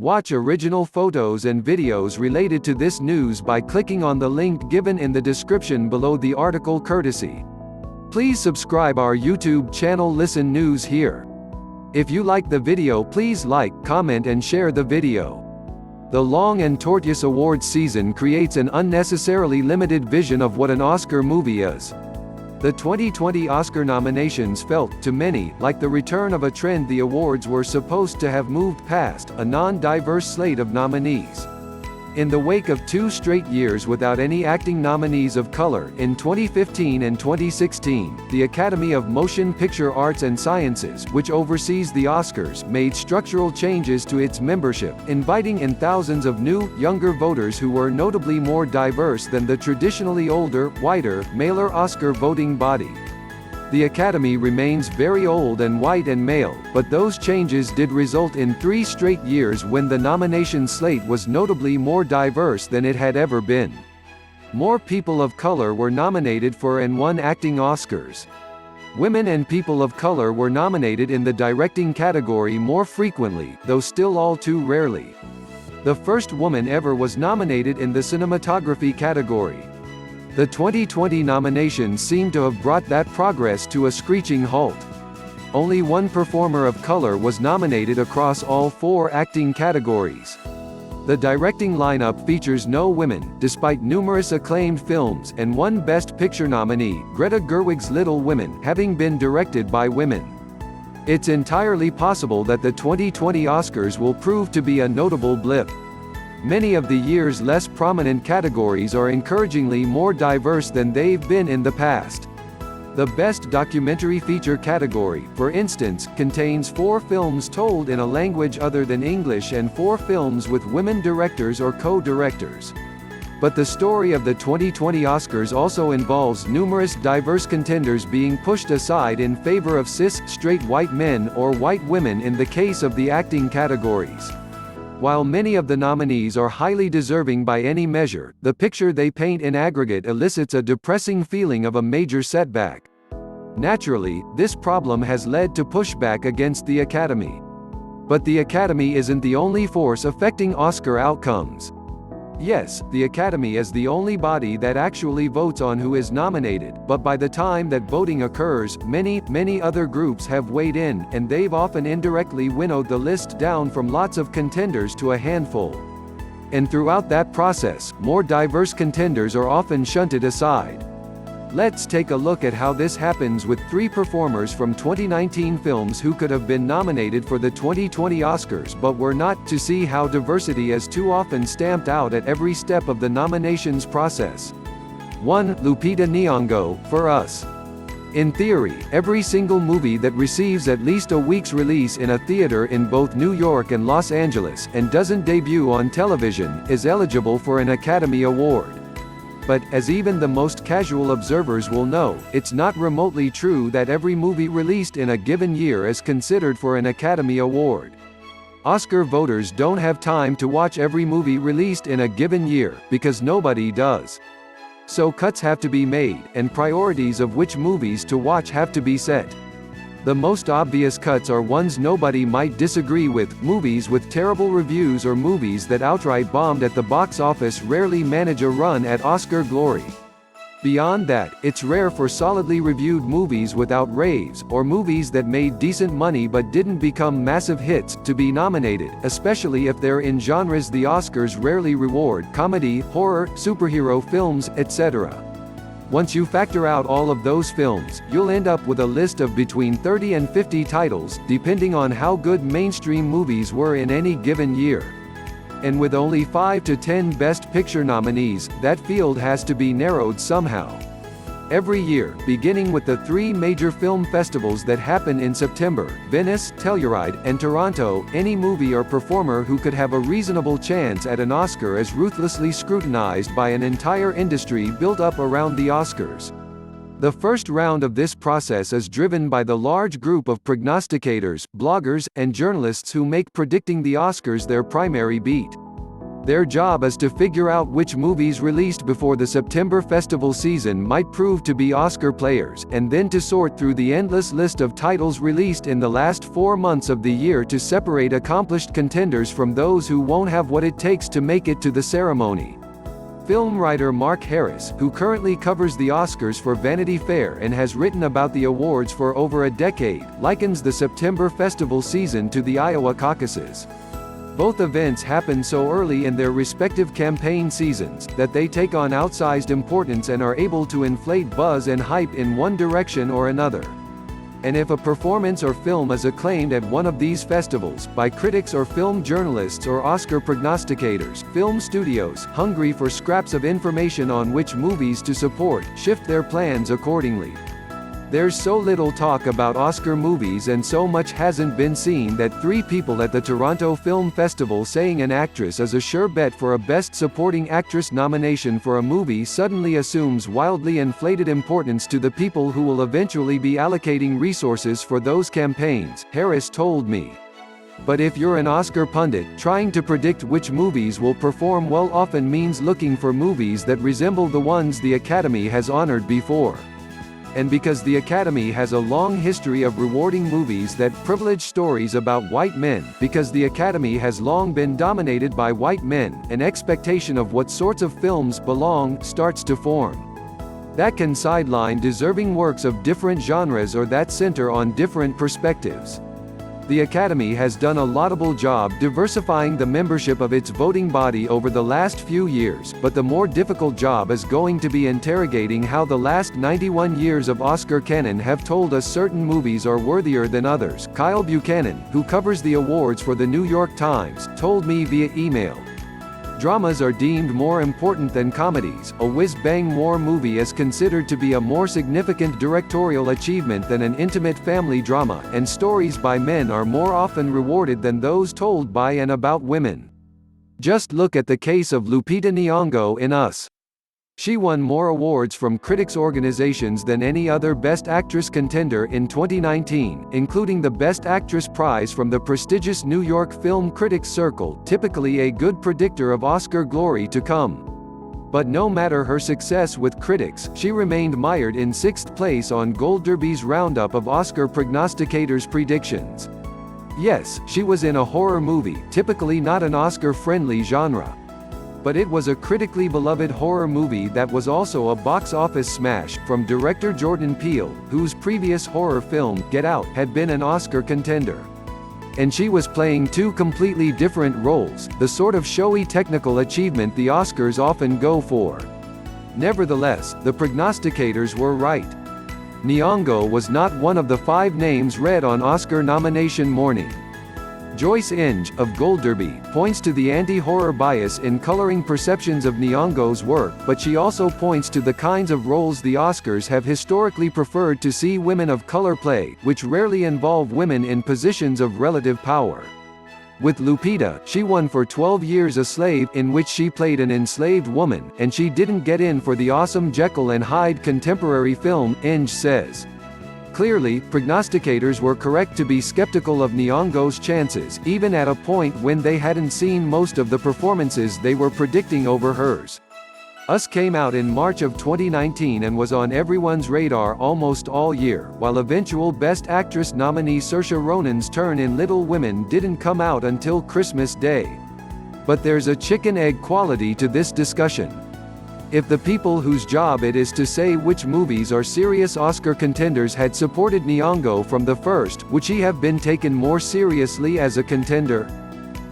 Watch original photos and videos related to this news by clicking on the link given in the description below the article courtesy. Please subscribe our YouTube channel Listen News here. If you like the video, please like, comment and share the video. The long and torturous awards season creates an unnecessarily limited vision of what an Oscar movie is. The 2020 Oscar nominations felt, to many, like the return of a trend the awards were supposed to have moved past, a non-diverse slate of nominees. In the wake of 2 straight years without any acting nominees of color, in 2015 and 2016, the Academy of Motion Picture Arts and Sciences, which oversees the Oscars, made structural changes to its membership, inviting in thousands of new, younger voters who were notably more diverse than the traditionally older, whiter, maler Oscar voting body. The Academy remains very old and white and male, but those changes did result in 3 straight years when the nomination slate was notably more diverse than it had ever been. More people of color were nominated for and won acting Oscars. Women and people of color were nominated in the directing category more frequently, though still all too rarely. The first woman ever was nominated in the cinematography category. The 2020 nominations seem to have brought that progress to a screeching halt. Only one performer of color was nominated across all 4 acting categories. The directing lineup features no women, despite numerous acclaimed films, and one Best Picture nominee, Greta Gerwig's Little Women, having been directed by women. It's entirely possible that the 2020 Oscars will prove to be a notable blip. Many of the year's less prominent categories are encouragingly more diverse than they've been in the past. The Best Documentary Feature category, for instance, contains 4 films told in a language other than English and 4 films with women directors or co-directors. But the story of the 2020 Oscars also involves numerous diverse contenders being pushed aside in favor of cis, straight white men or white women in the case of the acting categories. While many of the nominees are highly deserving by any measure, the picture they paint in aggregate elicits a depressing feeling of a major setback. Naturally, this problem has led to pushback against the Academy. But the Academy isn't the only force affecting Oscar outcomes. Yes, the Academy is the only body that actually votes on who is nominated, but by the time that voting occurs, many other groups have weighed in, and they've often indirectly winnowed the list down from lots of contenders to a handful. And throughout that process, more diverse contenders are often shunted aside. Let's take a look at how this happens with 3 performers from 2019 films who could have been nominated for the 2020 Oscars but were not, to see how diversity is too often stamped out at every step of the nominations process. 1. Lupita Nyong'o, For Us. In theory, every single movie that receives at least a week's release in a theater in both New York and Los Angeles, and doesn't debut on television, is eligible for an Academy Award. But, as even the most casual observers will know, it's not remotely true that every movie released in a given year is considered for an Academy Award. Oscar voters don't have time to watch every movie released in a given year, because nobody does. So cuts have to be made, and priorities of which movies to watch have to be set. The most obvious cuts are ones nobody might disagree with. Movies with terrible reviews or movies that outright bombed at the box office rarely manage a run at Oscar glory. Beyond that, it's rare for solidly reviewed movies without raves, or movies that made decent money but didn't become massive hits, to be nominated, especially if they're in genres the Oscars rarely reward: comedy, horror, superhero films, etc. Once you factor out all of those films, you'll end up with a list of between 30 and 50 titles, depending on how good mainstream movies were in any given year. And with only 5 to 10 Best Picture nominees, that field has to be narrowed somehow. Every year, beginning with the 3 major film festivals that happen in September, Venice, Telluride, and Toronto, any movie or performer who could have a reasonable chance at an Oscar is ruthlessly scrutinized by an entire industry built up around the Oscars. The first round of this process is driven by the large group of prognosticators, bloggers, and journalists who make predicting the Oscars their primary beat. Their job is to figure out which movies released before the September festival season might prove to be Oscar players, and then to sort through the endless list of titles released in the last 4 months of the year to separate accomplished contenders from those who won't have what it takes to make it to the ceremony. Film writer Mark Harris, who currently covers the Oscars for Vanity Fair and has written about the awards for over a decade, likens the September festival season to the Iowa caucuses. Both events happen so early in their respective campaign seasons, that they take on outsized importance and are able to inflate buzz and hype in one direction or another. And if a performance or film is acclaimed at one of these festivals, by critics or film journalists or Oscar prognosticators, film studios, hungry for scraps of information on which movies to support, shift their plans accordingly. There's so little talk about Oscar movies and so much hasn't been seen that 3 people at the Toronto Film Festival saying an actress is a sure bet for a Best Supporting Actress nomination for a movie suddenly assumes wildly inflated importance to the people who will eventually be allocating resources for those campaigns, Harris told me. But if you're an Oscar pundit, trying to predict which movies will perform well often means looking for movies that resemble the ones the Academy has honored before. And because the Academy has a long history of rewarding movies that privilege stories about white men, because the Academy has long been dominated by white men, an expectation of what sorts of films belong starts to form. That can sideline deserving works of different genres or that center on different perspectives. The Academy has done a laudable job diversifying the membership of its voting body over the last few years, but the more difficult job is going to be interrogating how the last 91 years of Oscar canon have told us certain movies are worthier than others. Kyle Buchanan, who covers the awards for the New York Times, told me via email. Dramas are deemed more important than comedies. A whiz-bang war movie is considered to be a more significant directorial achievement than an intimate family drama, and stories by men are more often rewarded than those told by and about women. Just look at the case of Lupita Nyong'o in Us. She won more awards from critics' organizations than any other Best Actress contender in 2019, including the Best Actress prize from the prestigious New York Film Critics Circle, typically a good predictor of Oscar glory to come. But no matter her success with critics, she remained mired in 6th place on Gold Derby's roundup of Oscar prognosticators' predictions. Yes, she was in a horror movie, typically not an Oscar-friendly genre. But it was a critically beloved horror movie that was also a box office smash, from director Jordan Peele, whose previous horror film, Get Out, had been an Oscar contender. And she was playing 2 completely different roles, the sort of showy technical achievement the Oscars often go for. Nevertheless, the prognosticators were right. Nyong'o was not one of the 5 names read on Oscar nomination morning. Joyce Inge, of Gold Derby, points to the anti-horror bias in coloring perceptions of Nyong'o's work, but she also points to the kinds of roles the Oscars have historically preferred to see women of color play, which rarely involve women in positions of relative power. With Lupita, she won for 12 Years a Slave, in which she played an enslaved woman, and she didn't get in for the awesome Jekyll and Hyde contemporary film, Inge says. Clearly, prognosticators were correct to be skeptical of Nyong'o's chances, even at a point when they hadn't seen most of the performances they were predicting over hers. Us came out in March of 2019 and was on everyone's radar almost all year, while eventual Best Actress nominee Saoirse Ronan's turn in Little Women didn't come out until Christmas Day. But there's a chicken-egg quality to this discussion. If the people whose job it is to say which movies are serious Oscar contenders had supported Nyong'o from the first, would she have been taken more seriously as a contender?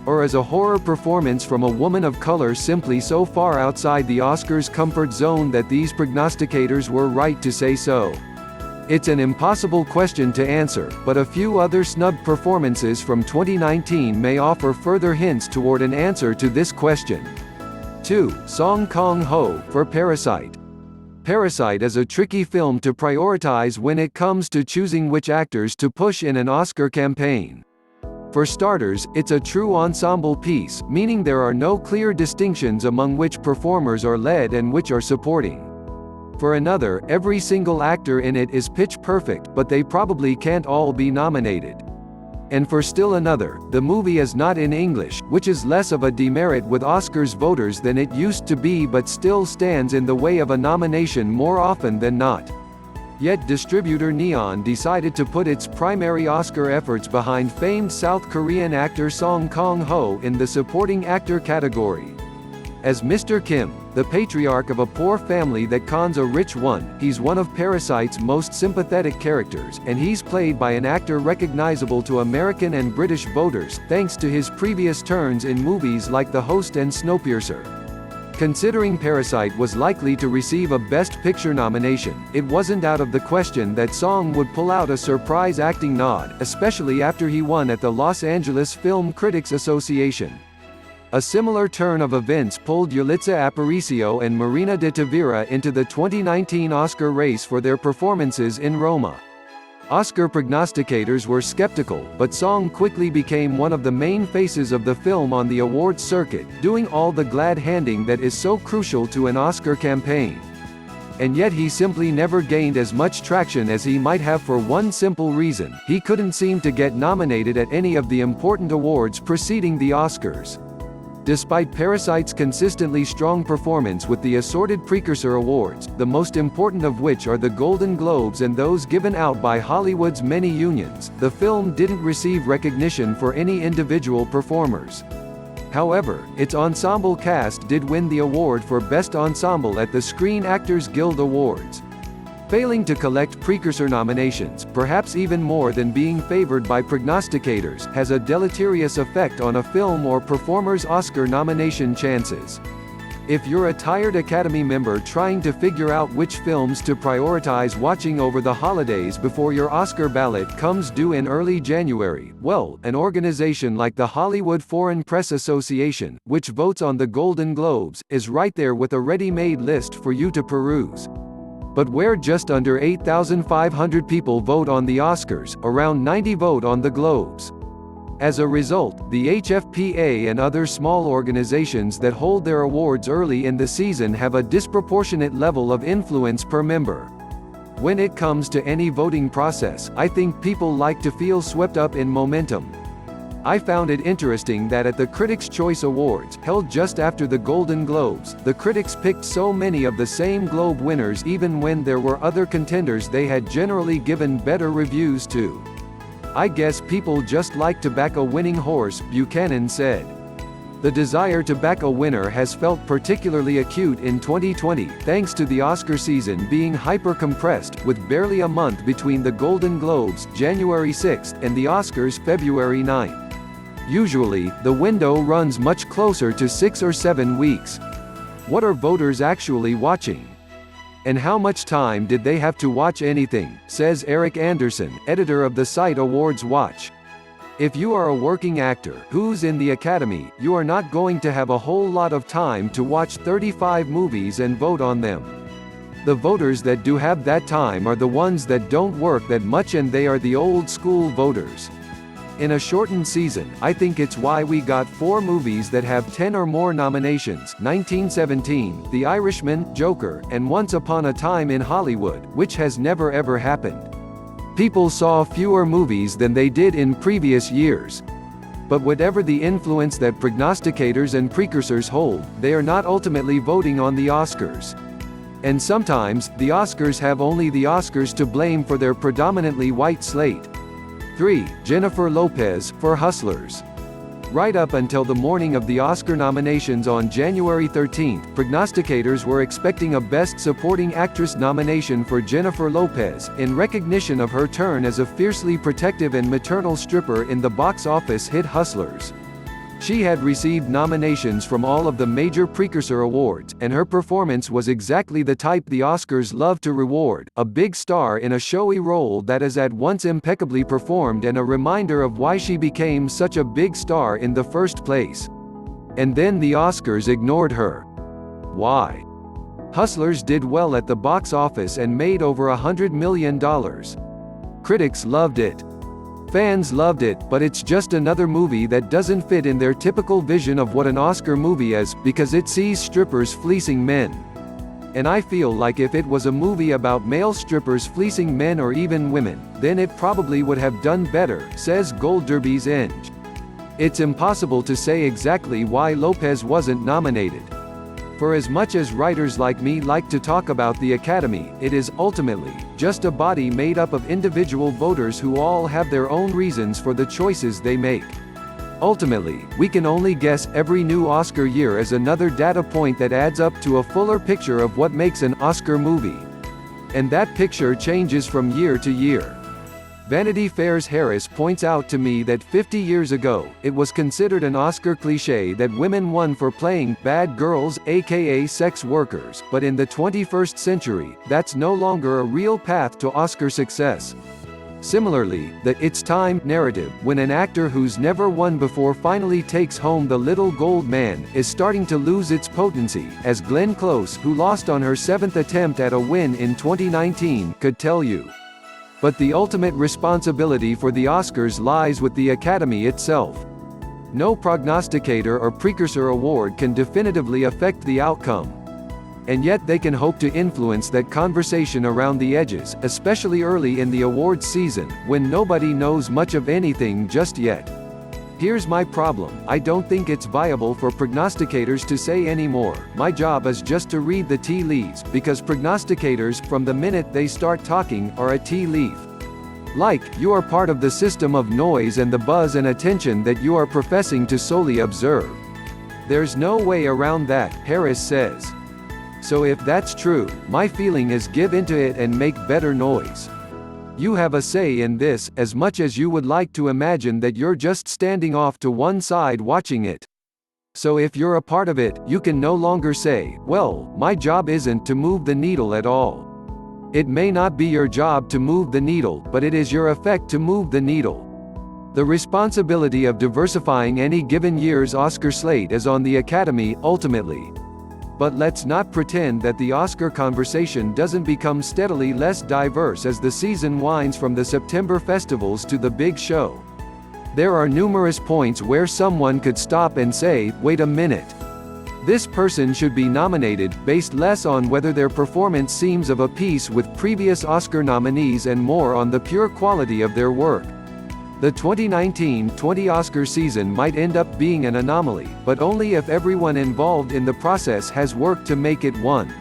Or as a horror performance from a woman of color simply so far outside the Oscars' comfort zone that these prognosticators were right to say so? It's an impossible question to answer, but a few other snubbed performances from 2019 may offer further hints toward an answer to this question. 2. Song Kang-ho, for Parasite. Parasite is a tricky film to prioritize when it comes to choosing which actors to push in an Oscar campaign. For starters, it's a true ensemble piece, meaning there are no clear distinctions among which performers are lead and which are supporting. For another, every single actor in it is pitch perfect, but they probably can't all be nominated. And for still another, the movie is not in English, which is less of a demerit with Oscars voters than it used to be, but still stands in the way of a nomination more often than not. Yet distributor Neon decided to put its primary Oscar efforts behind famed South Korean actor Song Kang-ho in the supporting actor category. As Mr. Kim, the patriarch of a poor family that cons a rich one, he's one of Parasite's most sympathetic characters, and he's played by an actor recognizable to American and British voters, thanks to his previous turns in movies like The Host and Snowpiercer. Considering Parasite was likely to receive a Best Picture nomination, it wasn't out of the question that Song would pull out a surprise acting nod, especially after he won at the Los Angeles Film Critics Association. A similar turn of events pulled Yulitza Aparicio and Marina de Tavira into the 2019 Oscar race for their performances in Roma. Oscar prognosticators were skeptical, but Song quickly became one of the main faces of the film on the awards circuit, doing all the glad-handing that is so crucial to an Oscar campaign. And yet he simply never gained as much traction as he might have for one simple reason: he couldn't seem to get nominated at any of the important awards preceding the Oscars. Despite Parasite's consistently strong performance with the assorted precursor awards, the most important of which are the Golden Globes and those given out by Hollywood's many unions, the film didn't receive recognition for any individual performers. However, its ensemble cast did win the award for Best Ensemble at the Screen Actors Guild Awards. Failing to collect precursor nominations, perhaps even more than being favored by prognosticators, has a deleterious effect on a film or performer's Oscar nomination chances. If you're a tired Academy member trying to figure out which films to prioritize watching over the holidays before your Oscar ballot comes due in early January, well, an organization like the Hollywood Foreign Press Association, which votes on the Golden Globes, is right there with a ready-made list for you to peruse. But where just under 8,500 people vote on the Oscars, around 90 vote on the Globes. As a result, the HFPA and other small organizations that hold their awards early in the season have a disproportionate level of influence per member. When it comes to any voting process, I think people like to feel swept up in momentum. I found it interesting that at the Critics' Choice Awards, held just after the Golden Globes, the critics picked so many of the same Globe winners even when there were other contenders they had generally given better reviews to. I guess people just like to back a winning horse, Buchanan said. The desire to back a winner has felt particularly acute in 2020, thanks to the Oscar season being hyper-compressed, with barely a month between the Golden Globes, January 6, and the Oscars, February 9. Usually, the window runs much closer to 6 or 7 weeks. What are voters actually watching? And how much time did they have to watch anything, says Eric Anderson, editor of the site Awards Watch. If you are a working actor who's in the Academy, you are not going to have a whole lot of time to watch 35 movies and vote on them. The voters that do have that time are the ones that don't work that much, and they are the old school voters. In a shortened season, I think it's why we got 4 movies that have 10 or more nominations: 1917, The Irishman, Joker, and Once Upon a Time in Hollywood, which has never ever happened. People saw fewer movies than they did in previous years. But whatever the influence that prognosticators and precursors hold, they are not ultimately voting on the Oscars. And sometimes, the Oscars have only the Oscars to blame for their predominantly white slate. 3. Jennifer Lopez, for Hustlers. Right up until the morning of the Oscar nominations on January 13, prognosticators were expecting a Best Supporting Actress nomination for Jennifer Lopez, in recognition of her turn as a fiercely protective and maternal stripper in the box office hit Hustlers. She had received nominations from all of the major precursor awards, and her performance was exactly the type the Oscars love to reward: a big star in a showy role that is at once impeccably performed and a reminder of why she became such a big star in the first place. And then the Oscars ignored her. Why? Hustlers did well at the box office and made over $100 million. Critics loved it. Fans loved it, but it's just another movie that doesn't fit in their typical vision of what an Oscar movie is, because it sees strippers fleecing men. And I feel like if it was a movie about male strippers fleecing men or even women, then it probably would have done better, says Goldderby's Eng. It's impossible to say exactly why Lopez wasn't nominated. For as much as writers like me like to talk about the Academy, it is, ultimately, just a body made up of individual voters who all have their own reasons for the choices they make. Ultimately, we can only guess. Every new Oscar year is another data point that adds up to a fuller picture of what makes an Oscar movie. And that picture changes from year to year. Vanity Fair's Harris points out to me that 50 years ago, it was considered an Oscar cliché that women won for playing bad girls, aka sex workers, but in the 21st century, that's no longer a real path to Oscar success. Similarly, the "it's time" narrative, when an actor who's never won before finally takes home the little gold man, is starting to lose its potency, as Glenn Close, who lost on her 7th attempt at a win in 2019, could tell you. But the ultimate responsibility for the Oscars lies with the Academy itself. No prognosticator or precursor award can definitively affect the outcome. And yet they can hope to influence that conversation around the edges, especially early in the awards season, when nobody knows much of anything just yet. Here's my problem: I don't think it's viable for prognosticators to say anymore. My job is just to read the tea leaves, because prognosticators, from the minute they start talking, are a tea leaf. Like, you are part of the system of noise and the buzz and attention that you are professing to solely observe. There's no way around that, Harris says. So if that's true, my feeling is give into it and make better noise. You have a say in this, as much as you would like to imagine that you're just standing off to one side watching it. So if you're a part of it, you can no longer say, well, my job isn't to move the needle at all. It may not be your job to move the needle, but it is your effect to move the needle. The responsibility of diversifying any given year's Oscar slate is on the Academy, ultimately. But let's not pretend that the Oscar conversation doesn't become steadily less diverse as the season winds from the September festivals to the big show. There are numerous points where someone could stop and say, wait a minute. This person should be nominated, based less on whether their performance seems of a piece with previous Oscar nominees and more on the pure quality of their work. The 2019-20 Oscar season might end up being an anomaly, but only if everyone involved in the process has worked to make it one.